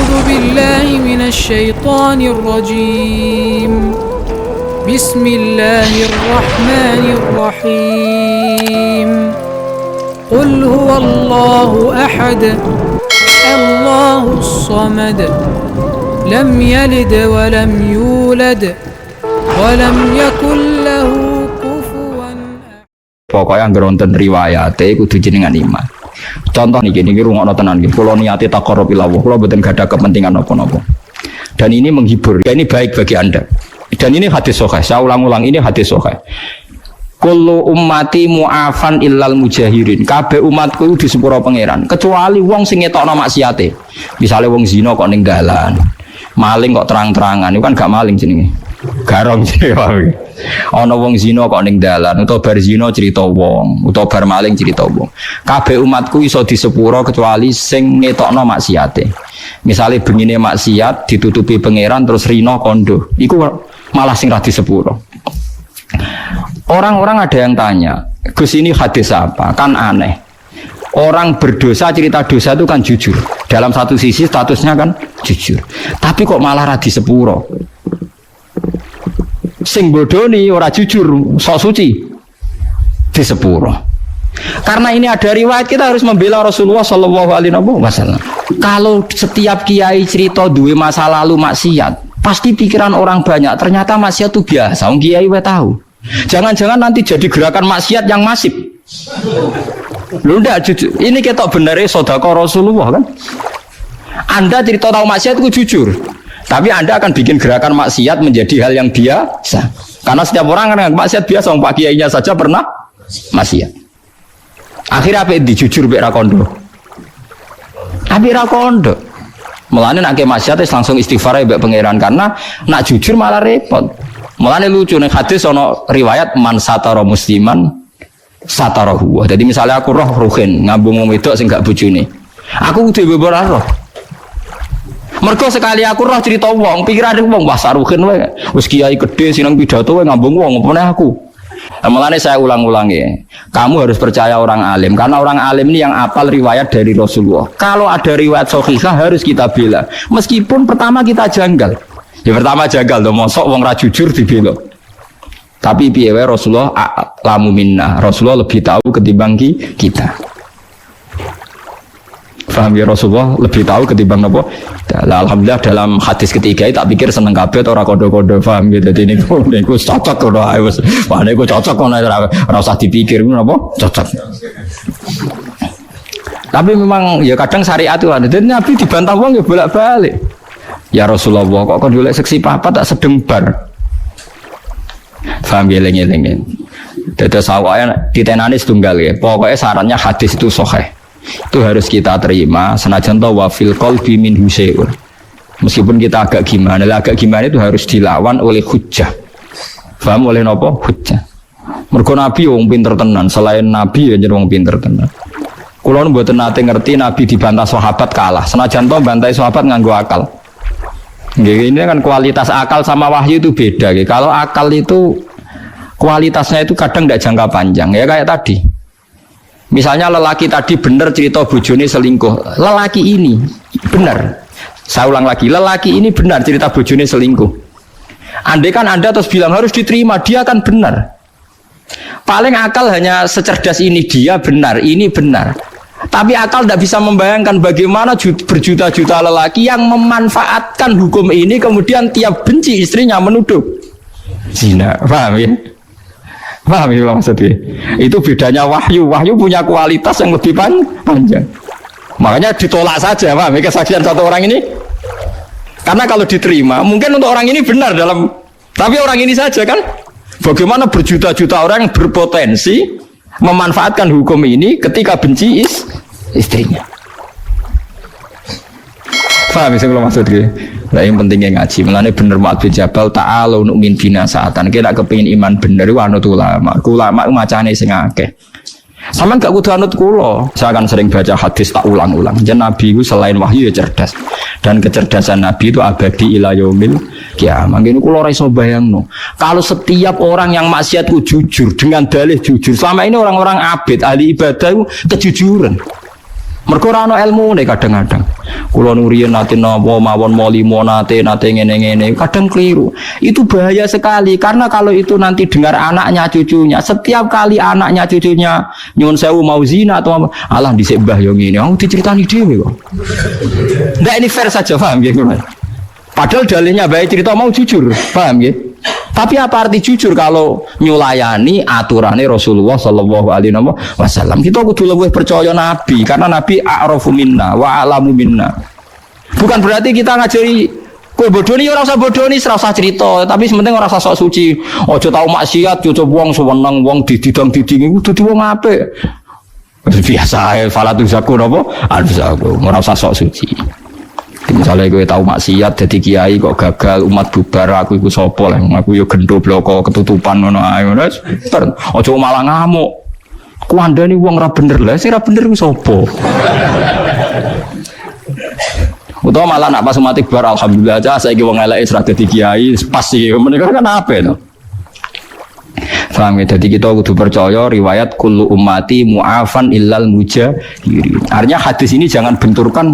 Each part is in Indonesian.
أعوذ بالله من الشيطان الرجيم بسم الله الرحمن الرحيم قل هو الله أحد الله الصمد لم يلد ولم يولد ولم يكن له كفوا أحد. Pokoknya anggere wonten riwayate kudu jenengan iman. Contoh niki rungokno tenan nggih. Kula niate taqarrub ila Allah, kula mboten gadah kepentingan apa-apa. Dan ini menghibur. Ini baik bagi Anda. Dan ini hadis sahih. Saya ulang-ulang, ini hadis sahih. Kullu ummati mu'afan illal mujahirin. Kabeh umatku di sepuro pangeran, kecuali wong sing ngetokno maksiate. Misale wong zina kok ning dalan. Maling kok terang-terangan, itu kan gak maling jenenge. Garong jenenge. Ana wong zina kok ning dalan, utawa bar zina cerita wong, utawa bar maling cerita wong. Kabeh umatku iso di sepuro kecuali sing ngetokno maksiate. Misale bengine maksiat ditutupi pangeran terus rino kondo. Iku malah sing ra di sepuro. Orang-orang ada yang tanya, Gus ini hadis apa? Kan aneh. Orang berdosa cerita dosa itu kan jujur. Dalam satu sisi statusnya kan jujur. Tapi kok malah ra di sepuro? Sing bodoni ora jujur, sok suci di sepuro. Karena ini ada riwayat, kita harus membela Rasulullah Shallallahu Alaihi Wasallam. Kalau setiap kiai cerita duwe masa lalu maksiat, pasti pikiran orang banyak. Ternyata maksiat itu biasa. Wong kiai we tahu. Jangan-jangan nanti jadi gerakan maksiat yang masif. Lu ndak jujur. Ini ketok benere sedekah Rasulullah kan? Anda cerita tahu maksiat itu jujur. Tapi Anda akan bikin gerakan maksiat menjadi hal yang biasa. Karena setiap orang kan maksiat biasa, Pak kiainya saja pernah maksiat. Akhirnya apa dijujur mek ra kondo. Tapi ra kondo. Mulane nek maksiat langsung istighfar mbek pangeran, karena nak jujur malah repot. Mulane lucu nih hadis ana riwayat man satara musliman satarahu. Jadi misalnya aku roh ruhin ngambung wong wedok sing gak bojone. Aku kudu mbebor roh. Mergo sekali aku roh cerita wong, pikirane wong wah saruhin wae. Wis kiai gede sineng pidato wae ngambung wong opone aku. Mulane saya ulang-ulang ya. Kamu harus percaya orang alim, karena orang alim ini yang apal riwayat dari Rasulullah. Kalau ada riwayat sahihah harus kita bela. Meskipun pertama kita janggal. Ya pertama janggal, mosok wong ra jujur dibela. Tapi piye wae Rasulullah a'lamu minna. Rasulullah lebih tahu ketimbang kita. Paham ya, Rasulullah lebih tahu ketimbang apa? Alhamdulillah dalam hadis ketiga tak pikir seneng kabeh ora kodo-kodo, paham ya. Dadi niku cocok kok ae wis. Wah niku cocok kok ora usah dipikir napa? Cocok. Tapi memang ya kadang syariat itu ada. Dan Nabi dibantah wong ya bolak-balik. Ya Rasulullah kok kon golek seksi papat tak sedeng bar. Paham ya lengen-lengen. Dados awake ditenani setunggal ya. Pokoknya sarannya hadis itu sahih. Itu harus kita terima senajan to wa fil qalbi min husain. Meskipun kita agak gimana itu harus dilawan oleh hujjah. Paham oleh napa? Hujjah. Mergo Nabi wong pinter tenan, selain Nabi ya jeneng wong pinter tenan. Kula mboten nate ngerti Nabi dibantah sahabat kalah. Senajan to bantai sahabat nganggo akal. Ini kan kualitas akal sama wahyu itu beda. Kalau akal itu kualitasnya itu kadang tidak jangka panjang. Ya kayak tadi. Misalnya lelaki tadi benar cerita bojone selingkuh. Lelaki ini benar. Saya ulang lagi. Lelaki ini benar cerita bojone selingkuh. Andai kan Anda terus bilang harus diterima, dia kan benar. Paling akal hanya secerdas ini, dia benar, ini benar. Tapi akal tidak bisa membayangkan bagaimana berjuta-juta lelaki yang memanfaatkan hukum ini kemudian tiap benci istrinya menuduh zina. Paham ya? Paham ya maksudnya? Itu bedanya wahyu. Wahyu punya kualitas yang lebih panjang. Makanya ditolak saja, paham ya, kesaksian satu orang ini. Karena kalau diterima, mungkin untuk orang ini benar dalam, tapi orang ini saja kan. Bagaimana berjuta-juta orang yang berpotensi memanfaatkan hukum ini ketika benci istrinya. Paham sih kalau maksudnya? Nah yang pentingnya ngaji. Mulane bener Mu'adz bin Jabal ta'ala nu'min bina saatan. Kita kepengin iman bener iku anut ulama. Ulama macane sing akeh. Sampeyan gak kudu anut kula. Saya akan sering baca hadis tak ulang-ulang. Jen Nabi itu selain wahyu ya cerdas. Dan kecerdasan Nabi itu abadi ila yaumil kiamah. Ngene kula ora iso bayangno. Kalau setiap orang yang maksiat itu jujur dengan dalih jujur. Selama ini orang-orang abid ahli ibadah itu kejujuran. Mergo ora ana ilmune kadang-kadang. Kula nuriyen nate napa mawon molimo nate ngene-ngene, kadang keliru. Itu bahaya sekali karena kalau itu nanti dengar anaknya cucunya, setiap kali anaknya cucunya nyuwun sewu mau zina atau alah dhisik mbah yo ngene, aku diceritani dhewe kok. Ndak ini fair saja paham nggih kula. Padahal dalilnya baik cerita mau jujur, paham nggih? Tapi apa arti jujur kalau nyulayani aturannya Rasulullah Sallallahu Alaihi Wasallam? Kita kudu lebih percaya Nabi karena Nabi a'rafu minna wa a'lamu minna. Bukan berarti kita ngajari kowe bodoni ora usah bodoni, ora usah cerita, tapi sementing ora usah sok suci. Aja tau maksiat, aja wong seneng wong dididang-diding iku dadi wong apik. Biasa ae falatu zakun apa? Alzaku, ora usah sok suci. Misalnya gue tahu maksiat jadi kiai kok gagal umat bubar aku iku sapa lah aku yo gendho bloko ketutupan ngono ae wis aja malah ngamuk kuandani wong ra bener lah sing ra bener ku sapa utawa malah nak pas umat bubar alhamdulillah aja saiki wong eleke wis ra dadi kiai pas iki menika kan apa to paham ya jadi kita kudu percaya riwayat kullu ummati mu'afan illal mujahirin artinya hadis ini jangan benturkan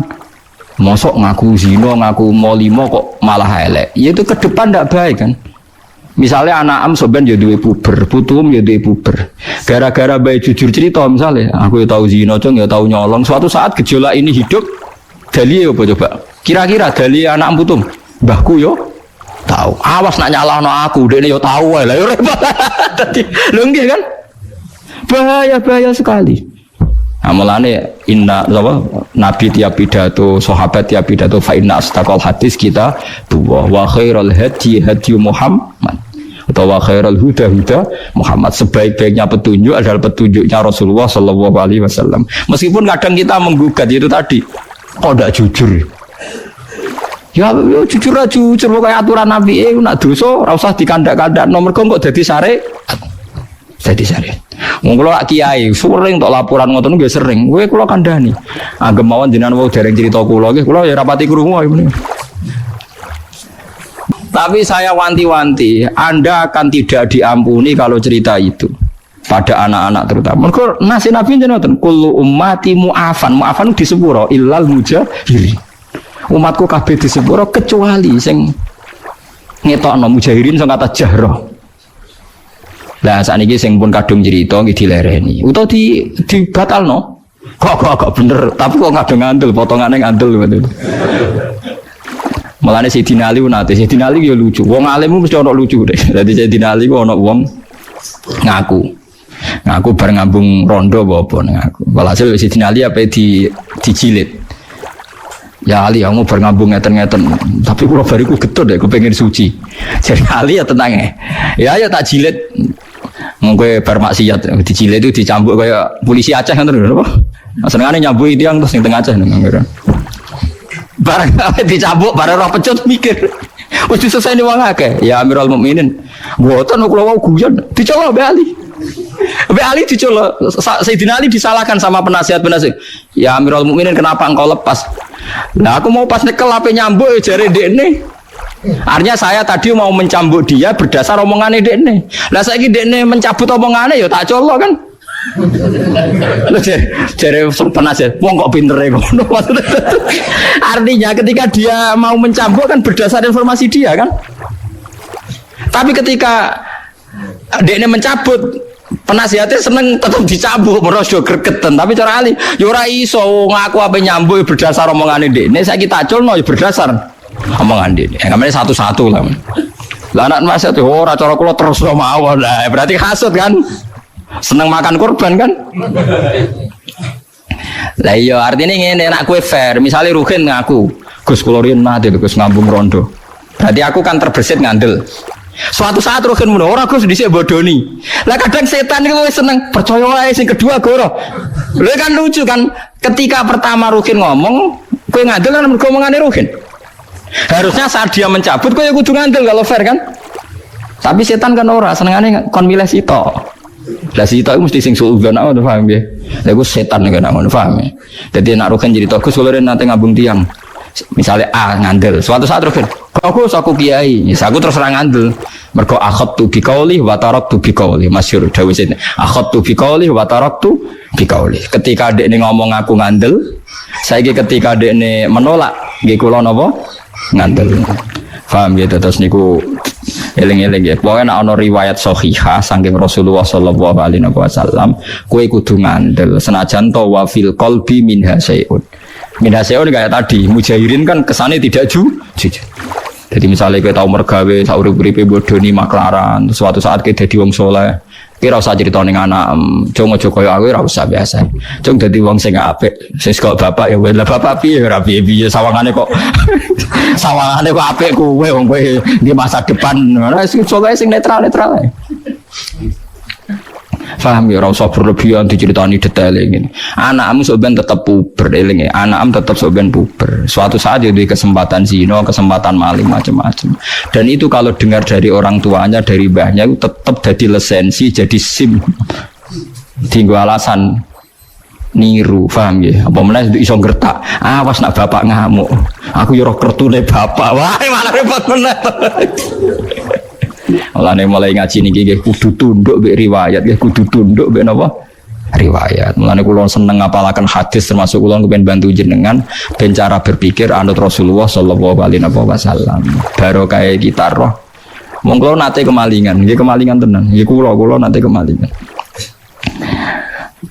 mosok ngaku zina, ngaku molimo kok malah elek. Ya itu ke depan ndak baik kan. Misalnya anak am soben ya duwe puber, putum ya duwe puber. Gara-gara baik jujur cerita misalnya, aku ya tahu zina, cung ya tahu nyolong. Suatu saat gejolak ini hidup, dali apa coba? Kira-kira dali anak putum, mbahku yo tahu. Awas nak nyalahno aku, dekne yo tahu wae. Lah yo repot. Dadi lho nggih kan? Bahaya sekali. Amalane inna nabi tiap pidato sahabat tiap pidato fa inna astaqal hadis kita tuwa wa khairul hadi Muhammad atau wa khairul huda Muhammad sebaik-baiknya petunjuk adalah petunjuknya Rasulullah sallallahu alaihi wasallam. Meskipun kadang kita menggugat itu tadi kok ndak jujur. Ya jujur aja jujur pokoke aturan nabi nak dosa ora usah dikandak-kandak nomor kok dadi sare. Wong kula kiai sering tok laporan ngoten nggih sering. Kowe kula kandhani. Anggem mawon jenengan wau dereng cerita kula nggih kula ya rapati krungu ae meneh. Tapi saya wanti-wanti, Anda akan tidak diampuni kalau cerita itu pada anak-anak terutama. Mergo nasi Nabi jenengan kullu ummati mu'afan di sepuro illal mujahirin. Umatku kabeh di sepuro kecuali sing ngetokno mujahirin sing kata jahroh. Lah sakniki sing pun kadung cerita nggih dilereni utawa dibatalno. Kok bener, tapi kok kadung ngandel, potongane ngandel ngoten. Mulane Sayyidina Ali nate, Sayyidina Ali ya lucu. Wong alim mesti ono lucu deh. Dadi Sayyidina Ali ku ono wong ngaku bar ngambung rondo apa ngaku. Walhasil Sayyidina Ali apa dijilid. Ya Ali, kamu berngambung ngeten-ngeten, tapi kula bariku getut deh, kepengen suci. Jadi Ali ya tenang ya tak jilid. Mungkin bermaksiat dijilid itu dicambuk kayak polisi Aceh kan terus apa? Senengane nyambui tiang terus ning tengah Aceh nang. Barang dicambuk barang roh pecut mikir. Wis selesai ni wong akeh. Ya Amirul Mukminin. Mboten kula wau guyon dicolok Mbak Ali. Mbak Ali dicolok. Sayyidina Ali disalahkan sama penasihat-penasihat. Ya Amirul Mukminin kenapa engkau lepas? Nah aku mau pas nyekel apa nyambuk jare dekne. Artinya saya tadi mau mencambuk dia berdasar omongane dekne. Lah saiki dekne mencabut omongane ya tak colok kan. Jare penasihat, wong kok pintere ngono. Artinya ketika dia mau mencambuk kan berdasar informasi dia kan. Tapi ketika dekne mencabut penasihatnya seneng tetap dicambuk merosok gregetan tapi cara Ali ya ora iso ngaku apa nyambuk berdasar omongane dekne saiki tak culno ya berdasar omongan dekne namanya satu-satu lah anak nasihat ora cara kula terus mawon lah berarti hasud kan seneng makan korban kan lah iya artinya ngene nek kowe fair misalnya Ruhin ngaku Gus kula riyen mati Gus ngambung rondo berarti aku kan terbesit ngandel. Suatu saat Ruhin muni ora Gus dhisik bodoni. Lah kadang setan iku wis seneng percaya wae sing kedua goro. Lha kan lucu kan ketika pertama Ruhin ngomong kowe ngandel kan mergo omongane Ruhin. Harusnya saat dia mencabut kowe kudu ngandel kalau fair kan. Tapi setan kan ora senengane kon milih sito. Lah sito iku mesti sing suudzon awak paham nggih. Lah iku setan kan ngono paham ya. Dadi nek Ruhin cerita Gus kula nate ngambung tiang. Misalnya A ngandel, suatu saat Ruhin, aku kiai. Ya aku terus ra ngandel. Mergo akhadtu biqauli wa taraktu biqauli. Masyhur dawuh sini. Akhadtu biqauli wa taraktu biqauli. Ketika dekne ngomong aku ngandel, saiki ketika dekne menolak, nggih kula napa? Ngandel. Paham ya terus niku eling-eling ya. Pokoke nek ana riwayat sahihah saking Rasulullah sallallahu alaihi wasallam, kowe kudu ngandel senajan to wa fil qalbi minha syai'un. Minha syai'un kayak tadi, mujahirin kan kesane tidak jujur. Jadi misalnya kita tahu mergawe, saurip-uripe bodoni maklaran, suatu saat kita jadi wong soleh, kira usah cerita ning anak, cung aja koyo aku ora usah biasa. Cung dadi wong sing apik, sing kok bapak ya wis lah bapak piye ora piye-piye sawangane kok. Sawangane kok apik kowe wong kowe di masa depan. Ora sing soleh sing netral-netral ae. Paham ya, ora usah berlebihan diceritani detail ngene. Anakmu sampean tetep puber eling ya. Anakmu tetep sampean puber. Suatu saat ya di kesempatan zina, kesempatan maling macam-macam. Dan itu kalau dengar dari orang tuanya, dari mbahnya itu tetep jadi lisensi, jadi SIM. Tinggu alasan niru, paham ya? Apa meneh iso ngertak. Awas nak bapak ngamuk. Aku yo ora kertune bapak. Wah, malah repot meneh. Mulane mulai ngaji niki nggih kudu tunduk mbek riwayat, nggih kudu tunduk mbek napa? Riwayat. Mulane kula seneng ngapalaken hadis termasuk kula kepen bantu jenengan ben cara berpikir anut Rasulullah sallallahu alaihi wasallam. Barokah kita roh. Wong kula nate kemalingan, nggih kemalingan tenan. Nggih kula nate kemalingan.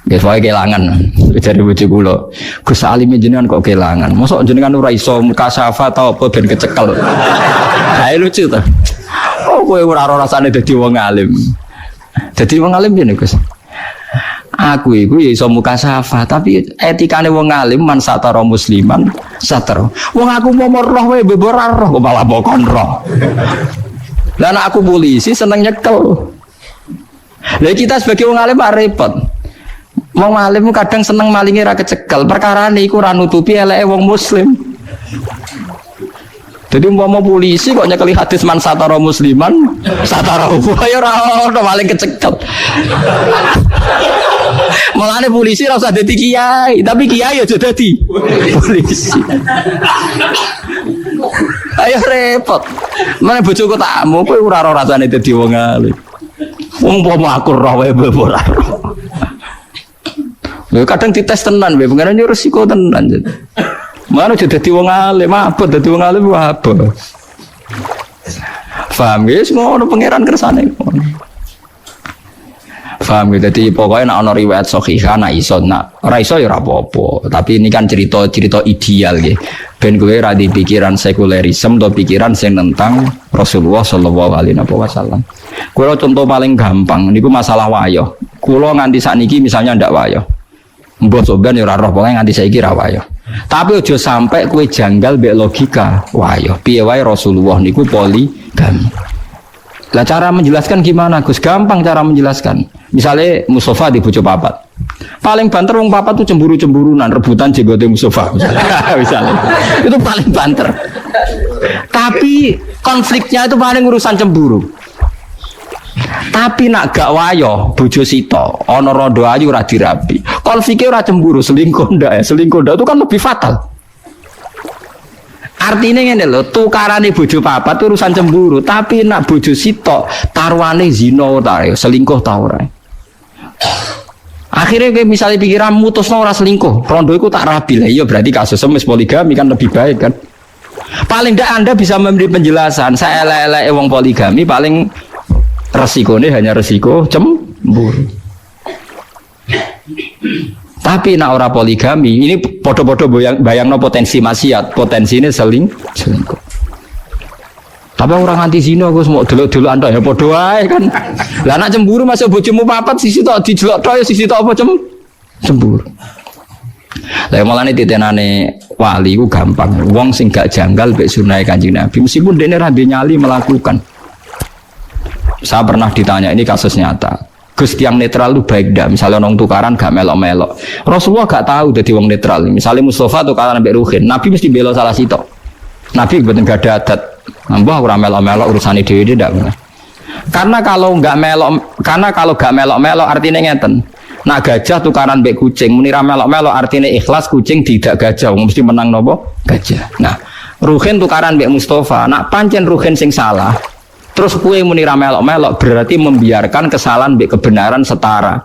Nggih wae kelangan. Jare bojo kula. Gus alime jenengan kok kelangan. Mosok jenengan ora iso mukasafah ta apa ben kecekel. Hae lucu ta. Oh, kowe ora rasane dadi wong alim. Dadi wong alim piye Gus? Aku iku ya iso mukasafah, tapi etikane wong alim man satara musliman satara. Wong aku mau roh wae bebor roh kok malah bokon roh. Lah nek aku polisi seneng nyekel. Lah kita sebagai wong alim repot. Wong alim kadang seneng malinge ra kecekel, perkarane iku ora nutupi eleke wong muslim. Jadi umpama polisi kok nyekeli hadis man satara musliman satara ya ora ono maling kecekel. Mulane polisi ora usah dadi kiai, tapi kiai aja dadi polisi. Ayo repot. Mana bojoku takmu kowe ora rasane dadi wong alim. Umpama aku roh wae ora. Lha kadang dites tenan wae, pengen yo resiko tenan. Mana jadi wong alim, apa jadi wong alim apa? Paham ya, semua orang pangeran kersane. Paham ya, jadi pokoknya nak ono riwayat sahihah, nak iso, nak raiso ya apa-apa. Tapi ini kan cerita ideal ya. Ben gue radi pikiran sekulerisme atau pikiran sing tentang Rasulullah Shallallahu Alaihi Wasallam. Kalau contoh paling gampang, ini masalah wayo. Kalau nganti saat ini misalnya ndak wayo, mbok soban ya roh, pokoknya nganti saiki ra wayo. Tapi ojo sampai kue janggal mbek logika. Wah yo piye wae Rasulullah niku poligami. Lah cara menjelaskan gimana Gus? Gampang cara menjelaskan. Misalnya Mustafa di bojo papat. Paling banter wong papat tuh cemburu-cemburunan, rebutan jenggote Mustafa misalnya. Itu paling banter. Tapi konfliknya itu paling urusan cemburu. Tapi nak gak wayo bojo sito ana rondo ayu ora dirabi. Konfliknya ora cemburu, selingkuh ndak ya. Selingkuh ndak itu kan lebih fatal. Artinya ngene lho, tukarane bojo papat itu urusan cemburu, tapi nak bojo sito taruhane zina ta, selingkuh ta ora. Akhirnya kayak misalnya pikiran mutusno ora selingkuh, rondo iku tak rabi lah. Iya berarti kasus wis poligami kan lebih baik kan. Paling ndak Anda bisa memberi penjelasan, saya elek-elek wong poligami paling resikonya hanya resiko cemburu. Tapi nak ora poligami ini podo-podo bayangno potensi maksiat, potensi ini selingkuh. Tapi orang anti zina Gus mau delok-delok antok ya podo wae kan. Lah nak cemburu masuk bojomu papat sisi tok dijelok tok ya sisi tok apa cemburu. Lah malane titenane wali ku gampang. Wong sing gak janggal mek sunah Kanjeng Nabi meskipun dene ra nyali melakukan. Saya pernah ditanya, ini kasus nyata. Gus tiang netral itu baik dah. Misalnya orang tukaran gak melok-melok. Rasulullah gak tahu jadi orang netral. Misalnya Mustafa tukaran sampai Ruhin, Nabi mesti bela salah situ. Nabi betul gak ada adat. Nambah orang melok-melok urusan ide tidak. Karena kalau gak melok-melok artinya ngeten. Nah gajah tukaran mbek kucing, menira melok-melok artinya ikhlas kucing tidak gajah, mesti menang nopo gajah. Nah Ruhin tukaran mbek Mustafa. Nak pancen Ruhin sing salah. Terus kue muni ra melok-melok berarti membiarkan kesalahan mbek kebenaran setara.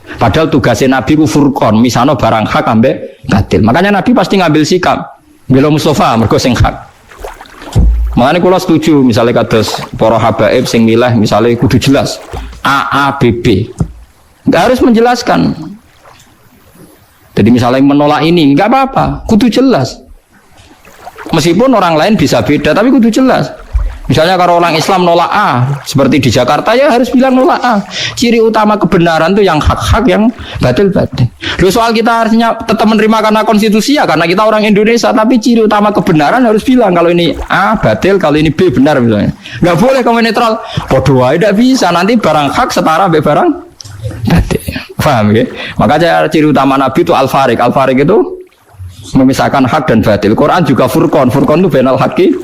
Padahal tugasnya Nabi ku furqon, misalnya barang hak ambek batil. Makanya Nabi pasti ngambil sikap. Bela Mustafa mergo sing hak. Makanya kula setuju misalnya kados para habaib sing milih misalnya kudu jelas A B B. Enggak harus menjelaskan. Jadi misalnya menolak ini enggak apa-apa, kudu jelas. Meskipun orang lain bisa beda tapi kudu jelas. Misalnya kalau orang Islam nolak A, seperti di Jakarta ya harus bilang nolak A. Ciri utama kebenaran itu yang hak-hak, yang batil-batil. Loh, soal kita harusnya tetap menerima karena konstitusi ya, karena kita orang Indonesia. Tapi ciri utama kebenaran harus bilang kalau ini A batil, kalau ini B benar misalnya. Nggak boleh kamu netral. Bodoh aja tidak bisa. Nanti barang hak setara B barang batil. Paham ya? Makanya ciri utama Nabi itu al-farik. Al-farik itu memisahkan hak dan batil. Quran juga furqon. Furqon itu bainal haqqi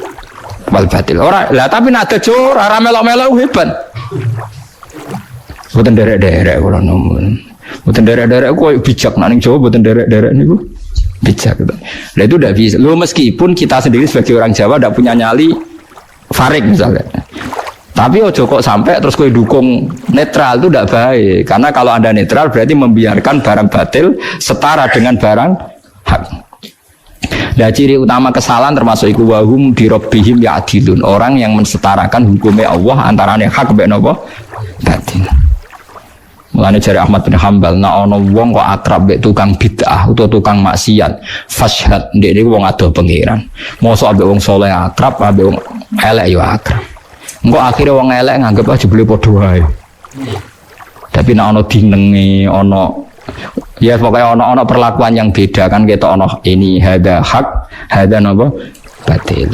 wal batil. Ora lah tapi nak ada jor ora melok-melok hebat. Mboten derek-derek kula nomun. Mboten derek-derek koyo bijak nak ning Jawa mboten derek-derek niku bijak. Lah itu ndak bisa. Lo meskipun kita sendiri sebagai orang Jawa ndak punya nyali farik misalnya. Tapi ojo kok sampai terus kowe dukung netral itu ndak baik. Karena kalau Anda netral berarti membiarkan barang batil setara dengan barang hak. Nah, ciri utama kesalahan termasuk iku wahum bi rabbihim ya'dilun. Orang yang mensetarakan hukumnya Allah antara yang hak mbek napa batil. Mulane jare Ahmad bin Hambal, nek ana wong kok akrab mbek tukang bid'ah utawa tukang maksiat, fashhad ndek niku wong ado pangeran. Mosok ambek wong saleh akrab, ambek wong elek ya akrab. Engko akhire wong elek nganggep aja jebule padha wae. Tapi nek ana dinenge, ana ya pokoknya ono perlakuan yang beda kan kita ono ini ada hak, ada apa batil.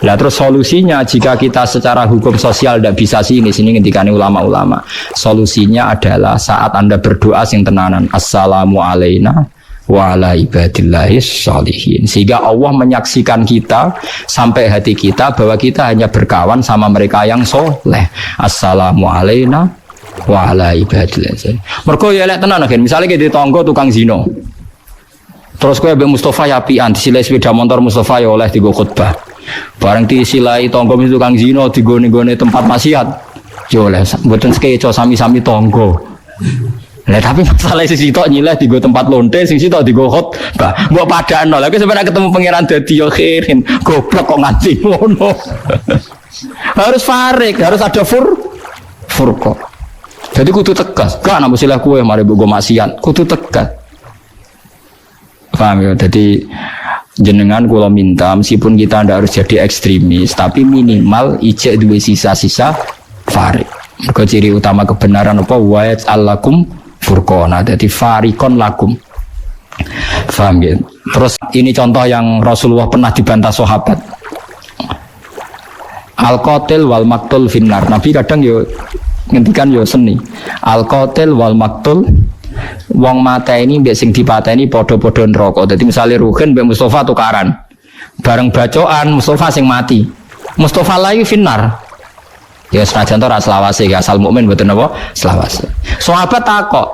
Lah terus solusinya jika kita secara hukum sosial tidak bisa sini ngendikane ulama-ulama. Solusinya adalah saat Anda berdoa sing tenanan assalamu alaina wa ala ibadillahis sholihin. Sehingga Allah menyaksikan kita sampai hati kita bahwa kita hanya berkawan sama mereka yang soleh. Assalamu alaina wa ala ibadillah. Mergo ya elek tenan akhir. Misale ki di tangga tukang zina. Terus kowe mbek Mustofa ya apian disilai sepeda motor Mustofa ya oleh digo khutbah. Bareng disilai tangga tukang zina digone-gone tempat maksiat. Ya oleh mboten sekeco sami-sami tangga. Lah tapi masalah sing sitok nyileh digo tempat lonte, sing sitok digo khutbah. Mbok padakno. Lah kowe sampeyan ketemu pangeran dadi yo khirin. Goblok kok nganti ngono. Harus farik, harus ada furqah. Jadi kudu tegas, gak nak silah kue mari bogo maksiat, kudu tegas. Paham ya? Jadi jenengan kula minta meskipun kita ndak harus jadi ekstremis, tapi minimal ijek duwe sisa-sisa farik. Mergo ciri utama kebenaran apa wa'at allakum furqana. Jadi farikon lakum. Paham ya? Terus ini contoh yang Rasulullah pernah dibantah sahabat. Al-qatil wal maktul finnar. Nabi kadang yo ngendikan yo seni al-qatil wal maktul, wong mateni mbek sing dipateni padha-padha neraka. Dadi misale Ruhin mbek Mustofa tukaran. Bareng bacokan Mustofa sing mati. Mustofa lagi finnar. Ya senajan to ra selawase ya asal mukmin mboten napa selawase. Sahabat takok,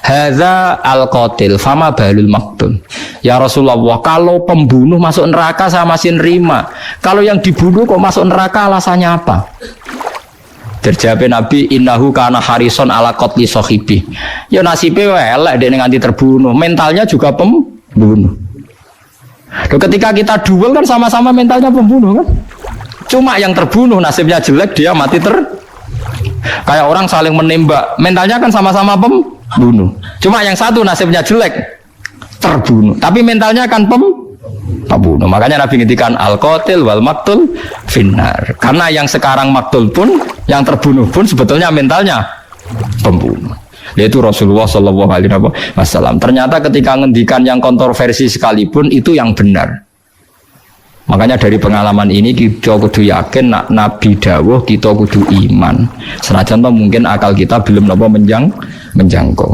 "Hadza al-qatil fama balul maktul." Ya Rasulullah, kalau pembunuh masuk neraka saya masih nerima. Kalau yang dibunuh kok masuk neraka alasannya apa? Terjawab Nabi, innahu kana harison ala qatli sahibi. Ya nasibnya elek dene nganti terbunuh, mentalnya juga pembunuh. Loh, ketika kita duel kan sama-sama mentalnya pembunuh kan? Cuma yang terbunuh nasibnya jelek dia mati kayak orang saling menembak, mentalnya kan sama-sama pembunuh. Cuma yang satu nasibnya jelek terbunuh, tapi mentalnya kan pembunuh. Makanya Nabi ngintikan al-qatil wal maktul finnar. Karena yang sekarang maktul pun, yang terbunuh pun sebetulnya mentalnya pembunuh. Yaitu Rasulullah Shallallahu Alaihi Wasallam. Ternyata ketika ngendikan yang kontroversi sekalipun itu yang benar. Makanya dari pengalaman ini kita kudu yakin nak Nabi dawuh kita kudu iman. Senajan mungkin akal kita belum menjangkau.